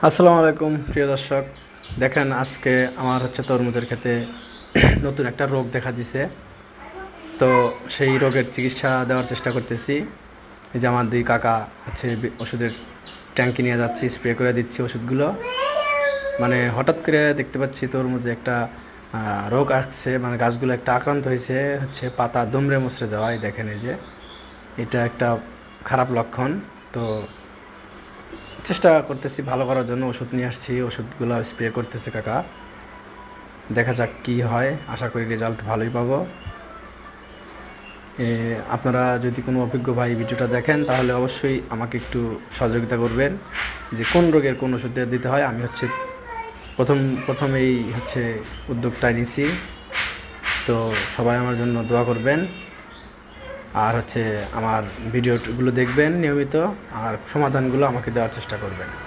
আসসালামু আলাইকুম প্রিয় দর্শক। দেখেন আজকে আমার তরমুজের ক্ষেতে নতুন একটা রোগ দেখা দিছে। তো সেই রোগের চিকিৎসা দেওয়ার চেষ্টা করতেছি। এই যে আমার দুই কাকা ওষুধের ট্যাঙ্কি নিয়ে যাচ্ছি, স্প্রে করে দিচ্ছি ওষুধগুলো। মানে হঠাৎ করে দেখতে পাচ্ছি তরমুজে একটা রোগ আসছে, মানে গাছগুলো একটা আক্রান্ত হয়েছে, পাতা দুমড়ে মুচড়ে যাওয়া। এই দেখেন, এই যে এটা একটা খারাপ লক্ষণ। তো চেষ্টা করতেছি ভালো করার জন্য, ওষুধ নিয়ে আসছি, ওষুধগুলো স্প্রে করতেছে কাকা। দেখা যাক কি হয়, আশা করি রেজাল্ট ভালোই পাবো। আপনারা যদি কোনো অভিজ্ঞ ভাই ভিডিওটা দেখেন তাহলে অবশ্যই আমাকে একটু সহযোগিতা করবেন যে কোন রোগের কোন ওষুধ দিতে হয়। আমি প্রথম প্রথমেই উদ্যোগটা নিছি। তো সবাই আমার জন্য দোয়া করবেন, আর আমার ভিডিওগুলো দেখবেন নিয়মিত, আর সমাধানগুলো আমাকে দেওয়ার চেষ্টা করবেন।